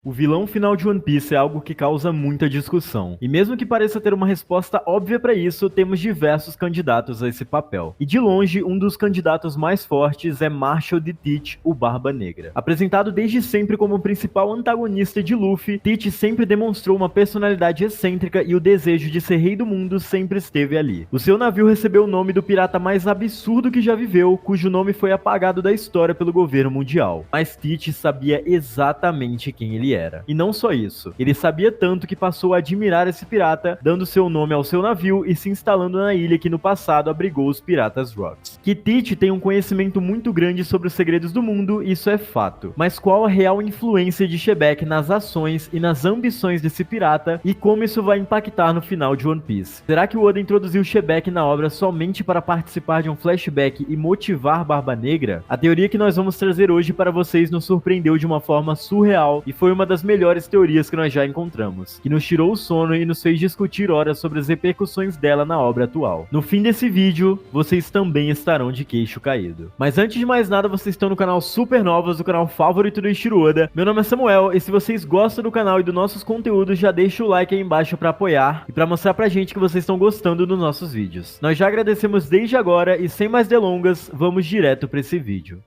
O vilão final de One Piece é algo que causa muita discussão, e mesmo que pareça ter uma resposta óbvia para isso, temos diversos candidatos a esse papel. E de longe, um dos candidatos mais fortes é Marshall D. Teach, o Barba Negra. Apresentado desde sempre como o principal antagonista de Luffy, Teach sempre demonstrou uma personalidade excêntrica e o desejo de ser rei do mundo sempre esteve ali. O seu navio recebeu o nome do pirata mais absurdo que já viveu, cujo nome foi apagado da história pelo governo mundial. Mas Teach sabia exatamente quem ele era. E não só isso, ele sabia tanto que passou a admirar esse pirata, dando seu nome ao seu navio e se instalando na ilha que no passado abrigou os piratas Rocks. Que Teach tem um conhecimento muito grande sobre os segredos do mundo, isso é fato. Mas qual a real influência de Shebeck nas ações e nas ambições desse pirata e como isso vai impactar no final de One Piece? Será que o Oda introduziu Shebeck na obra somente para participar de um flashback e motivar Barba Negra? A teoria que nós vamos trazer hoje para vocês nos surpreendeu de uma forma surreal e foi uma das melhores teorias que nós já encontramos, que nos tirou o sono e nos fez discutir horas sobre as repercussões dela na obra atual. No fim desse vídeo, vocês também estarão de queixo caído. Mas antes de mais nada, vocês estão no canal Super Novas, o canal favorito do Eiichiro Oda. Meu nome é Samuel e se vocês gostam do canal e dos nossos conteúdos, já deixa o like aí embaixo para apoiar e para mostrar pra gente que vocês estão gostando dos nossos vídeos. Nós já agradecemos desde agora e sem mais delongas, vamos direto para esse vídeo.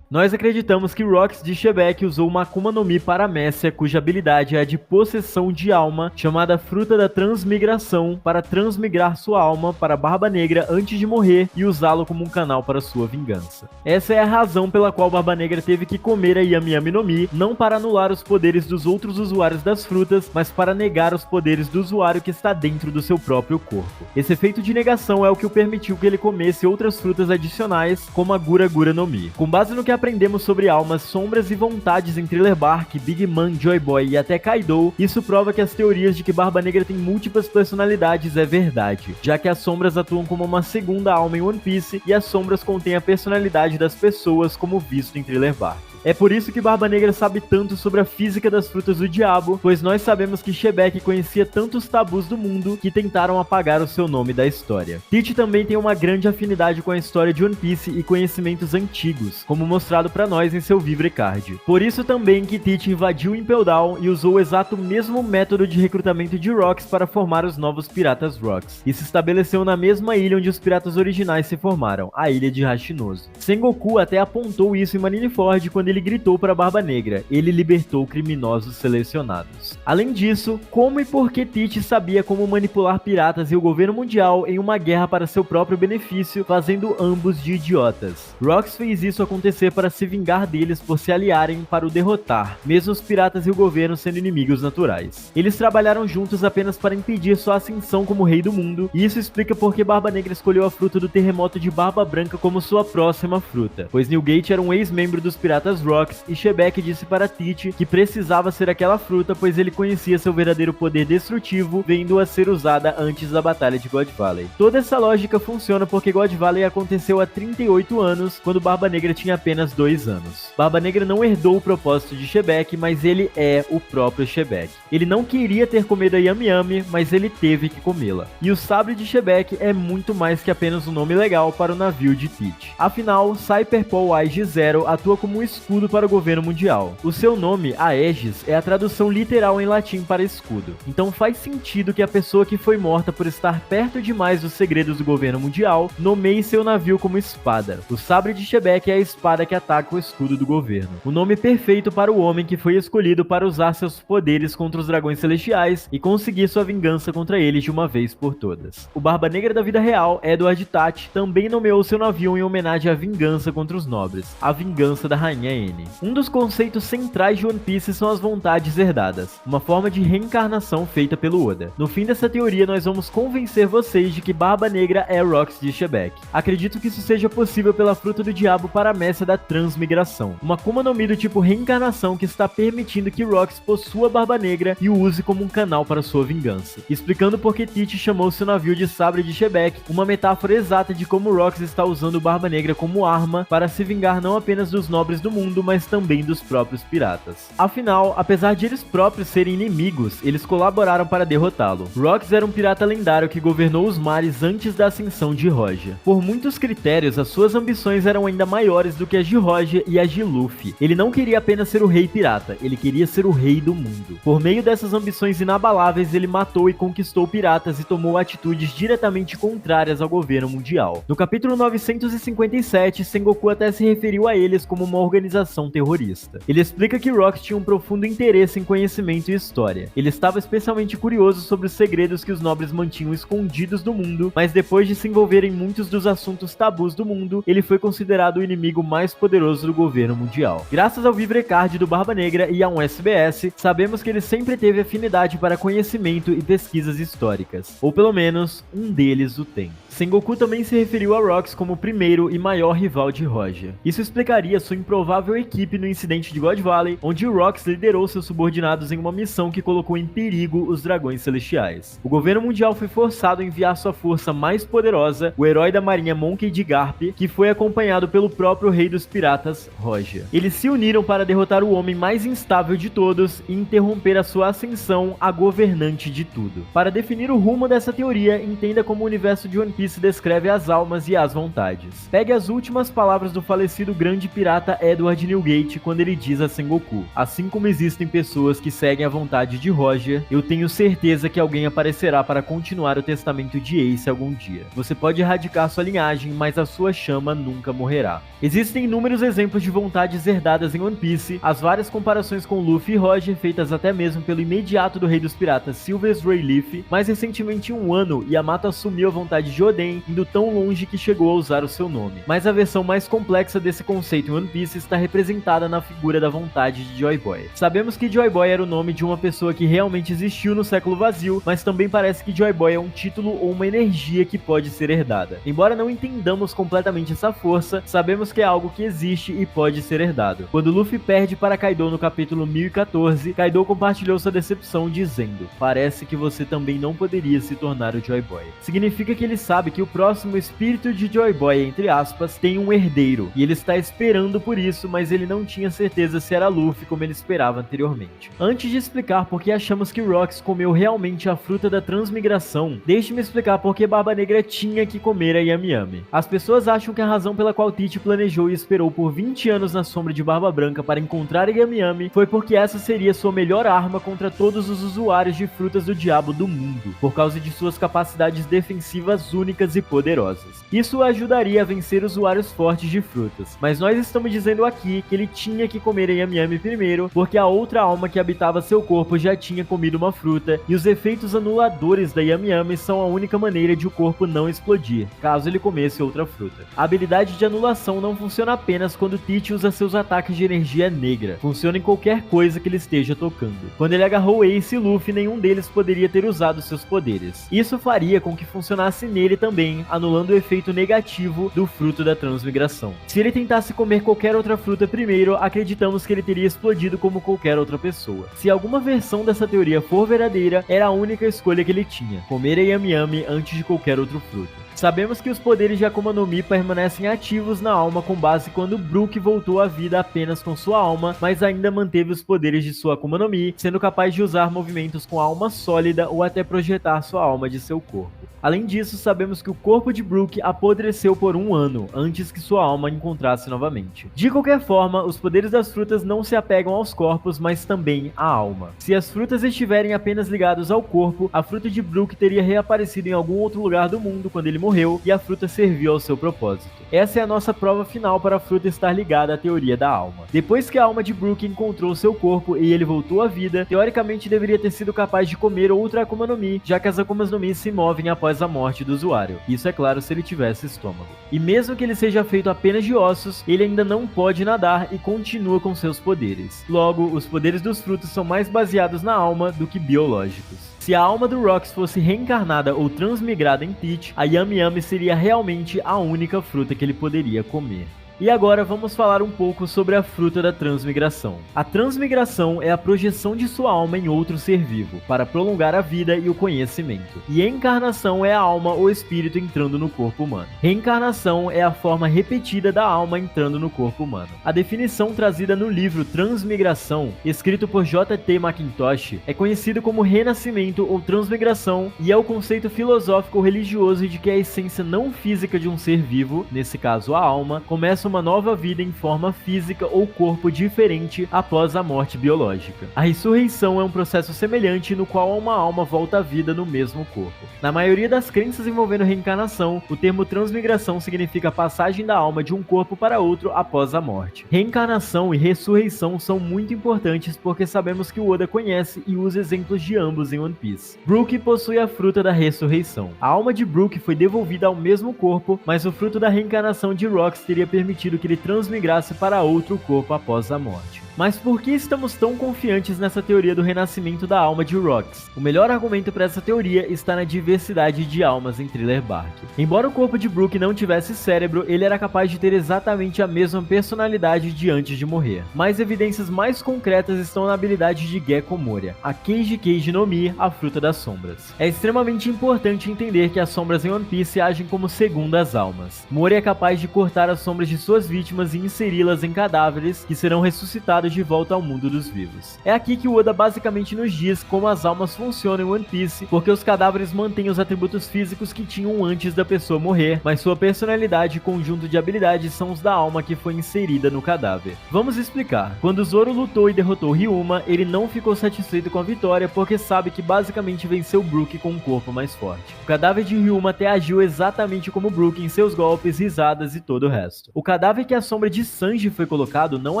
Nós acreditamos que Rocks de Shebeck usou uma Akuma no Mi paramécia, cuja habilidade é a de possessão de alma, chamada Fruta da Transmigração, para transmigrar sua alma para Barba Negra antes de morrer e usá-lo como um canal para sua vingança. Essa é a razão pela qual Barba Negra teve que comer a Yami Yami no Mi, não para anular os poderes dos outros usuários das frutas, mas para negar os poderes do usuário que está dentro do seu próprio corpo. Esse efeito de negação é o que o permitiu que ele comesse outras frutas adicionais, como a Gura Gura no Mi. Com base no que aprendemos sobre almas, sombras e vontades em Thriller Bark, Big Man, Joy Boy e até Kaido, isso prova que as teorias de que Barba Negra tem múltiplas personalidades é verdade, já que as sombras atuam como uma segunda alma em One Piece e as sombras contêm a personalidade das pessoas como visto em Thriller Bark. É por isso que Barba Negra sabe tanto sobre a física das frutas do diabo, pois nós sabemos que Shebeck conhecia tantos tabus do mundo que tentaram apagar o seu nome da história. Teach também tem uma grande afinidade com a história de One Piece e conhecimentos antigos, como mostrado pra nós em seu Vivre Card. Por isso também que Teach invadiu Impel Down e usou o exato mesmo método de recrutamento de Rocks para formar os novos piratas Rocks, e se estabeleceu na mesma ilha onde os piratas originais se formaram, a ilha de Hashinozu. Sengoku até apontou isso em Marineford quando ele gritou para Barba Negra: ele libertou criminosos selecionados. Além disso, como e por que Teach sabia como manipular piratas e o governo mundial em uma guerra para seu próprio benefício, fazendo ambos de idiotas? Rocks fez isso acontecer para se vingar deles por se aliarem para o derrotar, mesmo os piratas e o governo sendo inimigos naturais. Eles trabalharam juntos apenas para impedir sua ascensão como rei do mundo, e isso explica por que Barba Negra escolheu a fruta do terremoto de Barba Branca como sua próxima fruta, pois Newgate era um ex-membro dos piratas Rocks e Shebeck disse para Teach que precisava ser aquela fruta, pois ele conhecia seu verdadeiro poder destrutivo, vendo a ser usada antes da batalha de God Valley. Toda essa lógica funciona porque God Valley aconteceu há 38 anos, quando Barba Negra tinha apenas 2 anos. Barba Negra não herdou o propósito de Shebeck, mas ele é o próprio Shebeck. Ele não queria ter comido a Yami Yami, mas ele teve que comê-la. E o sabre de Shebeck é muito mais que apenas um nome legal para o navio de Teach. Afinal, Cyper Paul Aegis Zero atua como um escudo para o governo mundial. O seu nome, Aegis, é a tradução literal em latim para escudo. Então faz sentido que a pessoa que foi morta por estar perto demais dos segredos do governo mundial nomeie seu navio como espada. O sabre de Shebeck é a espada que ataca o escudo do governo. O nome perfeito para o homem que foi escolhido para usar seus poderes contra os dragões celestiais e conseguir sua vingança contra eles de uma vez por todas. O Barba Negra da vida real, Edward Tat, também nomeou seu navio em homenagem à vingança contra os nobres, a vingança da Rainha N. Um dos conceitos centrais de One Piece são as vontades herdadas, uma forma de reencarnação feita pelo Oda. No fim dessa teoria, nós vamos convencer vocês de que Barba Negra é Rocks de Shebeck. Acredito que isso seja possível pela fruta do diabo paramécia da transmigração, uma Akuma no Mi do tipo reencarnação que está permitindo que Rocks possua Barba Negra e o use como um canal para sua vingança, explicando por que Teach chamou seu navio de sabre de Shebeck, uma metáfora exata de como Rocks está usando Barba Negra como arma para se vingar não apenas dos nobres do mundo, mundo, mas também dos próprios piratas. Afinal, apesar de eles próprios serem inimigos, eles colaboraram para derrotá-lo. Rox era um pirata lendário que governou os mares antes da ascensão de Roger. Por muitos critérios, as suas ambições eram ainda maiores do que as de Roger e as de Luffy. Ele não queria apenas ser o rei pirata, ele queria ser o rei do mundo. Por meio dessas ambições inabaláveis, ele matou e conquistou piratas e tomou atitudes diretamente contrárias ao governo mundial. No capítulo 957, Sengoku até se referiu a eles como uma organização terrorista. Ele explica que Rox tinha um profundo interesse em conhecimento e história. Ele estava especialmente curioso sobre os segredos que os nobres mantinham escondidos do mundo, mas depois de se envolver em muitos dos assuntos tabus do mundo, ele foi considerado o inimigo mais poderoso do governo mundial. Graças ao Vivrecard do Barba Negra e a um SBS, sabemos que ele sempre teve afinidade para conhecimento e pesquisas históricas, ou pelo menos, um deles o tem. Sengoku também se referiu a Rox como o primeiro e maior rival de Roger. Isso explicaria sua improvável equipe no incidente de God Valley, onde Rox liderou seus subordinados em uma missão que colocou em perigo os dragões celestiais. O governo mundial foi forçado a enviar sua força mais poderosa, o herói da marinha Monkey D. Garp, que foi acompanhado pelo próprio rei dos piratas, Roger. Eles se uniram para derrotar o homem mais instável de todos e interromper a sua ascensão a governante de tudo. Para definir o rumo dessa teoria, entenda como o universo de One Piece descreve as almas e as vontades. Pegue as últimas palavras do falecido grande pirata Edward Newgate quando ele diz a Sengoku: assim como existem pessoas que seguem a vontade de Roger, eu tenho certeza que alguém aparecerá para continuar o testamento de Ace algum dia. Você pode erradicar sua linhagem, mas a sua chama nunca morrerá. Existem inúmeros exemplos de vontades herdadas em One Piece, as várias comparações com Luffy e Roger feitas até mesmo pelo imediato do rei dos piratas Silvers Rayleigh. Mais recentemente, em um ano, Yamato assumiu a vontade de Oden, indo tão longe que chegou a usar o seu nome. Mas a versão mais complexa desse conceito em One Piece está representada na figura da vontade de Joy Boy. Sabemos que Joy Boy era o nome de uma pessoa que realmente existiu no século vazio, mas também parece que Joy Boy é um título ou uma energia que pode ser herdada. Embora não entendamos completamente essa força, sabemos que é algo que existe e pode ser herdado. Quando Luffy perde para Kaido no capítulo 1014, Kaido compartilhou sua decepção dizendo: parece que você também não poderia se tornar o Joy Boy. Significa que ele sabe que o próximo espírito de Joy Boy, entre aspas, tem um herdeiro, e ele está esperando por isso, mas ele não tinha certeza se era Luffy como ele esperava anteriormente. Antes de explicar por que achamos que Rox comeu realmente a fruta da transmigração, deixe-me explicar por que Barba Negra tinha que comer a Yami Yami. As pessoas acham que a razão pela qual Teach planejou e esperou por 20 anos na sombra de Barba Branca para encontrar a Yami Yami foi porque essa seria sua melhor arma contra todos os usuários de frutas do diabo do mundo, por causa de suas capacidades defensivas únicas e poderosas. Isso ajudaria a vencer usuários fortes de frutas, mas nós estamos dizendo aqui que ele tinha que comer a Yami Yami primeiro, porque a outra alma que habitava seu corpo já tinha comido uma fruta, e os efeitos anuladores da Yami Yami são a única maneira de o corpo não explodir, caso ele comesse outra fruta. A habilidade de anulação não funciona apenas quando Teach usa seus ataques de energia negra, funciona em qualquer coisa que ele esteja tocando. Quando ele agarrou Ace e Luffy, nenhum deles poderia ter usado seus poderes. Isso faria com que funcionasse nele também, anulando o efeito negativo do fruto da transmigração. Se ele tentasse comer qualquer outra fruta primeiro, acreditamos que ele teria explodido como qualquer outra pessoa. Se alguma versão dessa teoria for verdadeira, era a única escolha que ele tinha: comer a Yami Yami antes de qualquer outro fruto. Sabemos que os poderes de Akuma no Mi permanecem ativos na alma com base quando Brook voltou à vida apenas com sua alma, mas ainda manteve os poderes de sua Akuma no Mi, sendo capaz de usar movimentos com a alma sólida ou até projetar sua alma de seu corpo. Além disso, sabemos que o corpo de Brook apodreceu por 1 ano, antes que sua alma encontrasse novamente. De qualquer forma, os poderes das frutas não se apegam aos corpos, mas também à alma. Se as frutas estiverem apenas ligadas ao corpo, a fruta de Brook teria reaparecido em algum outro lugar do mundo quando ele morreu, e a fruta serviu ao seu propósito. Essa é a nossa prova final para a fruta estar ligada à teoria da alma. Depois que a alma de Brook encontrou seu corpo e ele voltou à vida, teoricamente deveria ter sido capaz de comer outra Akuma no Mi, já que as Akumas no Mi se movem após a morte do usuário. Isso é claro se ele tivesse estômago. E mesmo que ele seja feito apenas de ossos, ele ainda não pode nadar e continua com seus poderes. Logo, os poderes dos frutos são mais baseados na alma do que biológicos. Se a alma do Rox fosse reencarnada ou transmigrada em Teach, a Yami Yami seria realmente a única fruta que ele poderia comer. E agora vamos falar um pouco sobre a fruta da transmigração. A transmigração é a projeção de sua alma em outro ser vivo, para prolongar a vida e o conhecimento. E encarnação é a alma ou espírito entrando no corpo humano. Reencarnação é a forma repetida da alma entrando no corpo humano. A definição trazida no livro Transmigração, escrito por J.T. Mackintosh, é conhecido como renascimento ou transmigração e é o conceito filosófico ou religioso de que a essência não física de um ser vivo, nesse caso a alma, começa uma nova vida em forma física ou corpo diferente após a morte biológica. A ressurreição é um processo semelhante no qual uma alma volta à vida no mesmo corpo. Na maioria das crenças envolvendo reencarnação, o termo transmigração significa a passagem da alma de um corpo para outro após a morte. Reencarnação e ressurreição são muito importantes porque sabemos que o Oda conhece e usa exemplos de ambos em One Piece. Brook possui a fruta da ressurreição. A alma de Brook foi devolvida ao mesmo corpo, mas o fruto da reencarnação de Rox teria permitido que ele transmigrasse para outro corpo após a morte. Mas por que estamos tão confiantes nessa teoria do renascimento da alma de Rox? O melhor argumento para essa teoria está na diversidade de almas em Thriller Bark. Embora o corpo de Brook não tivesse cérebro, ele era capaz de ter exatamente a mesma personalidade de antes de morrer. Mas evidências mais concretas estão na habilidade de Gekko Moria, a Keiji Keiji no Mi, a fruta das sombras. É extremamente importante entender que as sombras em One Piece agem como segundas almas. Moria é capaz de cortar as sombras de suas vítimas e inseri-las em cadáveres que serão ressuscitados de volta ao mundo dos vivos. É aqui que o Oda basicamente nos diz como as almas funcionam em One Piece, porque os cadáveres mantêm os atributos físicos que tinham antes da pessoa morrer, mas sua personalidade e conjunto de habilidades são os da alma que foi inserida no cadáver. Vamos explicar. Quando Zoro lutou e derrotou Ryuma, ele não ficou satisfeito com a vitória porque sabe que basicamente venceu Brook com um corpo mais forte. O cadáver de Ryuma até agiu exatamente como Brook em seus golpes, risadas e todo o resto. O cadáver que a sombra de Sanji foi colocado não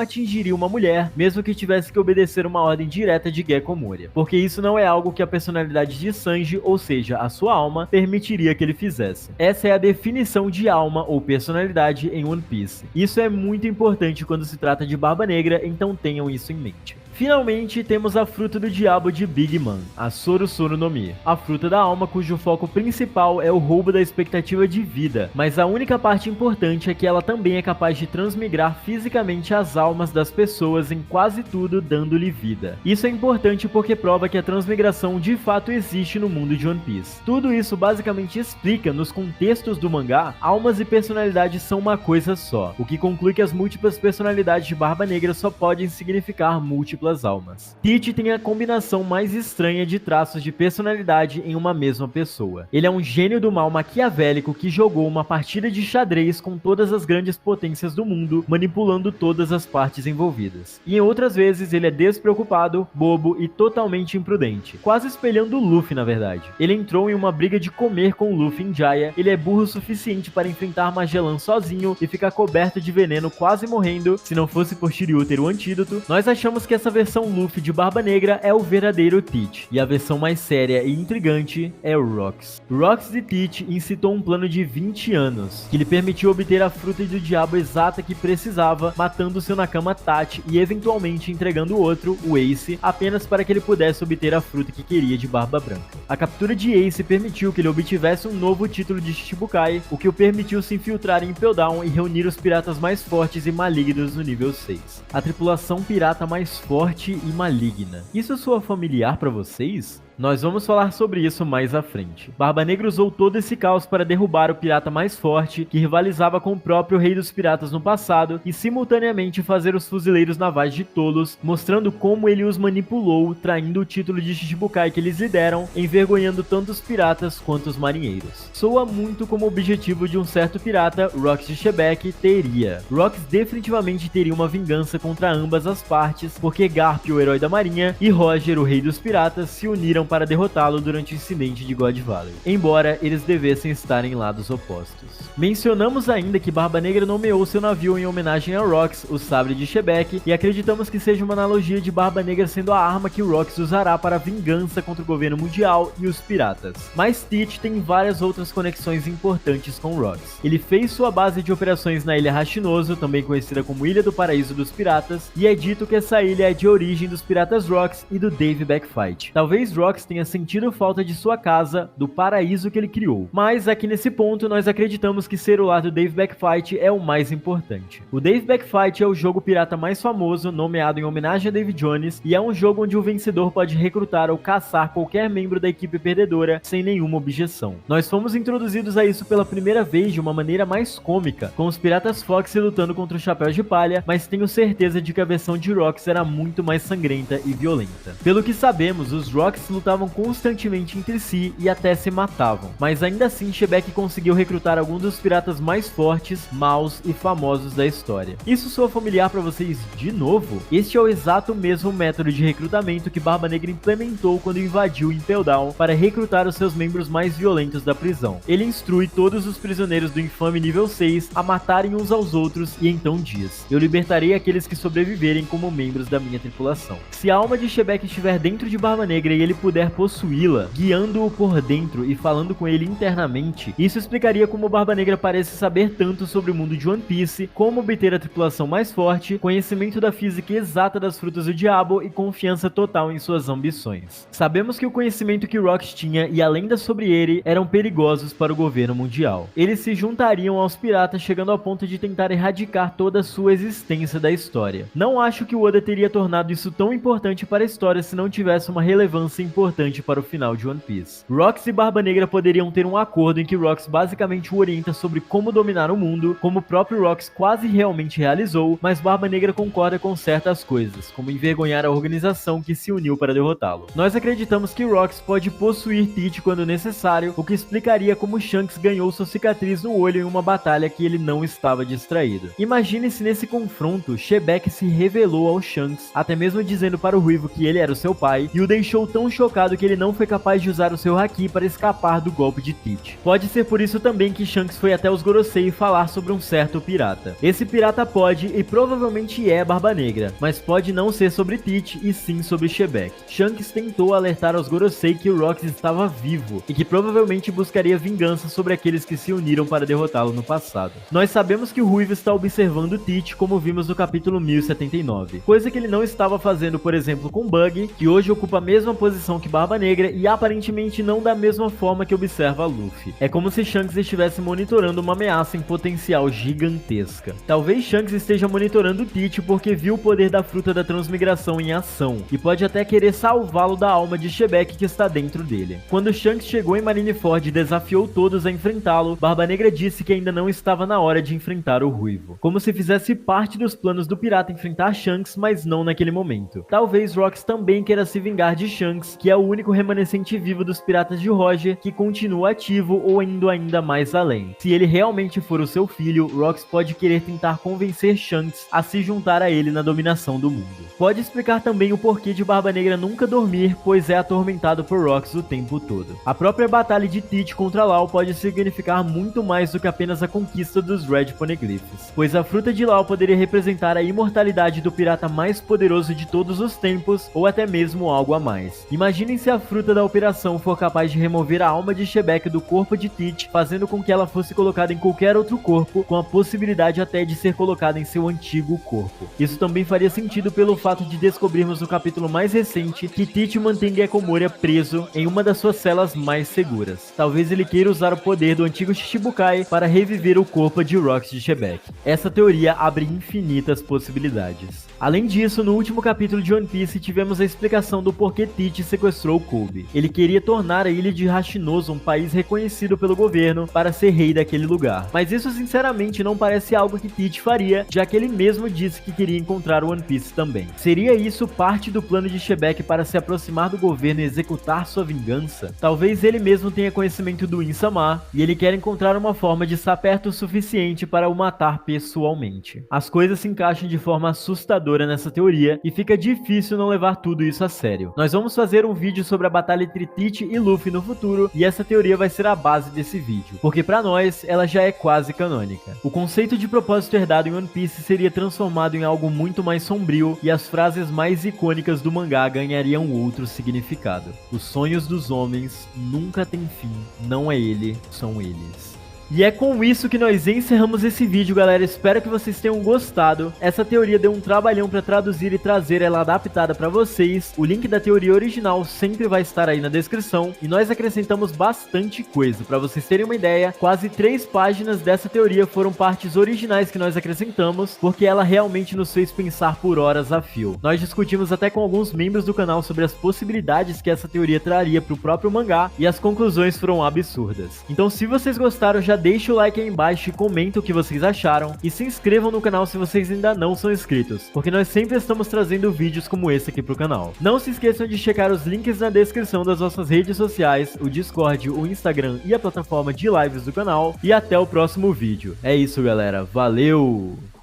atingiria uma mulher, mesmo que tivesse que obedecer uma ordem direta de Gekko Moria, porque isso não é algo que a personalidade de Sanji, ou seja, a sua alma, permitiria que ele fizesse. Essa é a definição de alma ou personalidade em One Piece. Isso é muito importante quando se trata de Barba Negra, então tenham isso em mente. Finalmente, temos a fruta do diabo de Big Mom, a Soro Soro no Mi, a fruta da alma cujo foco principal é o roubo da expectativa de vida, mas a única parte importante é que ela também é capaz de transmigrar fisicamente as almas das pessoas em quase tudo, dando-lhe vida. Isso é importante porque prova que a transmigração de fato existe no mundo de One Piece. Tudo isso basicamente explica, nos contextos do mangá, almas e personalidades são uma coisa só, o que conclui que as múltiplas personalidades de Barba Negra só podem significar múltiplas almas. Tite tem a combinação mais estranha de traços de personalidade em uma mesma pessoa. Ele é um gênio do mal maquiavélico que jogou uma partida de xadrez com todas as grandes potências do mundo, manipulando todas as partes envolvidas. E em outras vezes ele é despreocupado, bobo e totalmente imprudente, quase espelhando o Luffy na verdade. Ele entrou em uma briga de comer com o Luffy em Jaya, ele é burro o suficiente para enfrentar Magellan sozinho e ficar coberto de veneno quase morrendo. Se não fosse por Shiryu ter o antídoto, nós achamos que essa versão Luffy de Barba Negra é o verdadeiro Tite, e a versão mais séria e intrigante é o Rox. Rox de Tite incitou um plano de 20 anos, que lhe permitiu obter a fruta do diabo exata que precisava, matando seu Nakama Tati e eventualmente entregando o outro, o Ace, apenas para que ele pudesse obter a fruta que queria de Barba Branca. A captura de Ace permitiu que ele obtivesse um novo título de Shichibukai, o que o permitiu se infiltrar em Impel Down e reunir os piratas mais fortes e malignos no nível 6. A tripulação pirata mais forte e maligna. Isso soa familiar para vocês? Nós vamos falar sobre isso mais à frente. Barba Negra usou todo esse caos para derrubar o pirata mais forte, que rivalizava com o próprio rei dos piratas no passado, e simultaneamente fazer os fuzileiros navais de tolos, mostrando como ele os manipulou, traindo o título de Shichibukai que eles lhe deram, envergonhando tanto os piratas quanto os marinheiros. Soa muito como o objetivo de um certo pirata, Rox de Shebeck, teria. Rox definitivamente teria uma vingança contra ambas as partes, porque Garp, o herói da marinha, e Roger, o rei dos piratas, se uniram para derrotá-lo durante o incidente de God Valley, embora eles devessem estar em lados opostos. Mencionamos ainda que Barba Negra nomeou seu navio em homenagem a Rox, o sabre de Shebeck, e acreditamos que seja uma analogia de Barba Negra sendo a arma que Rox usará para a vingança contra o governo mundial e os piratas. Mas Tite tem várias outras conexões importantes com Rox. Ele fez sua base de operações na Ilha Hashinozo, também conhecida como Ilha do Paraíso dos Piratas, e é dito que essa ilha é de origem dos piratas Rox e do Dave Backfight. Talvez Rox Rocks tenha sentido falta de sua casa, do paraíso que ele criou. Mas aqui nesse ponto nós acreditamos que ser o lar do Dave Backfight é o mais importante. O Dave Backfight é o jogo pirata mais famoso, nomeado em homenagem a Dave Jones, e é um jogo onde o vencedor pode recrutar ou caçar qualquer membro da equipe perdedora sem nenhuma objeção. Nós fomos introduzidos a isso pela primeira vez de uma maneira mais cômica, com os piratas Fox lutando contra os Chapéus de Palha, mas tenho certeza de que a versão de Rocks era muito mais sangrenta e violenta. Pelo que sabemos, os Rocks lutavam constantemente entre si e até se matavam, mas ainda assim Shebeck conseguiu recrutar alguns dos piratas mais fortes, maus e famosos da história. Isso soa familiar para vocês de novo? Este é o exato mesmo método de recrutamento que Barba Negra implementou quando invadiu Impel Down para recrutar os seus membros mais violentos da prisão. Ele instrui todos os prisioneiros do infame nível 6 a matarem uns aos outros e então diz: eu libertarei aqueles que sobreviverem como membros da minha tripulação. Se a alma de Shebeck estiver dentro de Barba Negra e ele puder possuí-la, guiando-o por dentro e falando com ele internamente, isso explicaria como Barba Negra parece saber tanto sobre o mundo de One Piece, como obter a tripulação mais forte, conhecimento da física exata das frutas do diabo e confiança total em suas ambições. Sabemos que o conhecimento que Rocks tinha e a lenda sobre ele eram perigosos para o governo mundial. Eles se juntariam aos piratas, chegando ao ponto de tentar erradicar toda a sua existência da história. Não acho que o Oda teria tornado isso tão importante para a história se não tivesse uma relevância importante para o final de One Piece. Rocks e Barba Negra poderiam ter um acordo em que Rocks basicamente o orienta sobre como dominar o mundo, como o próprio Rocks quase realmente realizou, mas Barba Negra concorda com certas coisas, como envergonhar a organização que se uniu para derrotá-lo. Nós acreditamos que Rocks pode possuir Tite quando necessário, o que explicaria como Shanks ganhou sua cicatriz no olho em uma batalha que ele não estava distraído. Imagine se nesse confronto, Shebeck se revelou ao Shanks, até mesmo dizendo para o Ruivo que ele era o seu pai, e o deixou tão chocado que ele não foi capaz de usar o seu Haki para escapar do golpe de Tite. Pode ser por isso também que Shanks foi até os Gorosei falar sobre um certo pirata. Esse pirata pode, e provavelmente é, Barba Negra, mas pode não ser sobre Tite e sim sobre Shebeck. Shanks tentou alertar aos Gorosei que o Rocks estava vivo, e que provavelmente buscaria vingança sobre aqueles que se uniram para derrotá-lo no passado. Nós sabemos que o Ruivo está observando Tite, como vimos no capítulo 1079, coisa que ele não estava fazendo, por exemplo, com Bug, que hoje ocupa a mesma posição que Barba Negra e aparentemente não da mesma forma que observa Luffy. É como se Shanks estivesse monitorando uma ameaça em potencial gigantesca. Talvez Shanks esteja monitorando Tite porque viu o poder da fruta da transmigração em ação, e pode até querer salvá-lo da alma de Shebeck que está dentro dele. Quando Shanks chegou em Marineford e desafiou todos a enfrentá-lo, Barba Negra disse que ainda não estava na hora de enfrentar o Ruivo, como se fizesse parte dos planos do pirata enfrentar Shanks, mas não naquele momento. Talvez Rocks também queira se vingar de Shanks, que é o único remanescente vivo dos piratas de Roger que continua ativo ou indo ainda mais além. Se ele realmente for o seu filho, Rocks pode querer tentar convencer Shanks a se juntar a ele na dominação do mundo. Pode explicar também o porquê de Barba Negra nunca dormir, pois é atormentado por Rocks o tempo todo. A própria batalha de Tite contra Law pode significar muito mais do que apenas a conquista dos Red Poneglyphs, pois a fruta de Law poderia representar a imortalidade do pirata mais poderoso de todos os tempos, ou até mesmo algo a mais. Imaginem se a fruta da operação for capaz de remover a alma de Shebeck do corpo de Tite, fazendo com que ela fosse colocada em qualquer outro corpo, com a possibilidade até de ser colocada em seu antigo corpo. Isso também faria sentido pelo fato de descobrirmos no capítulo mais recente que Tite mantém Gekko Moria preso em uma das suas celas mais seguras. Talvez ele queira usar o poder do antigo Shichibukai para reviver o corpo de Rocks de Shebeck. Essa teoria abre infinitas possibilidades. Além disso, no último capítulo de One Piece tivemos a explicação do porquê Tite sequestrou Kobe. Ele queria tornar a ilha de Hashinozo um país reconhecido pelo governo para ser rei daquele lugar. Mas isso sinceramente não parece algo que Tite faria, já que ele mesmo disse que queria encontrar o One Piece também. Seria isso parte do plano de Shebeck para se aproximar do governo e executar sua vingança? Talvez ele mesmo tenha conhecimento do Insama, e ele quer encontrar uma forma de estar perto o suficiente para o matar pessoalmente. As coisas se encaixam de forma assustadora nessa teoria, e fica difícil não levar tudo isso a sério. Nós vamos fazer um vídeo sobre a batalha entre Tite e Luffy no futuro, e essa teoria vai ser a base desse vídeo, porque pra nós, ela já é quase canônica. O conceito de propósito herdado em One Piece seria transformado em algo muito mais sombrio, e as frases mais icônicas do mangá ganhariam outro significado. Os sonhos dos homens nunca têm fim, não é ele, são eles. E é com isso que nós encerramos esse vídeo, galera. Espero que vocês tenham gostado. Essa teoria deu um trabalhão pra traduzir e trazer ela adaptada pra vocês. O link da teoria original sempre vai estar aí na descrição. E nós acrescentamos bastante coisa. Pra vocês terem uma ideia, quase 3 páginas dessa teoria foram partes originais que nós acrescentamos, porque ela realmente nos fez pensar por horas a fio. Nós discutimos até com alguns membros do canal sobre as possibilidades que essa teoria traria pro próprio mangá, e as conclusões foram absurdas. Então, se vocês gostaram, já deixa o like aí embaixo e comenta o que vocês acharam, e se inscrevam no canal se vocês ainda não são inscritos, porque nós sempre estamos trazendo vídeos como esse aqui pro canal. Não se esqueçam de checar os links na descrição das nossas redes sociais, o Discord, o Instagram e a plataforma de lives do canal, e até o próximo vídeo. É isso, galera. Valeu!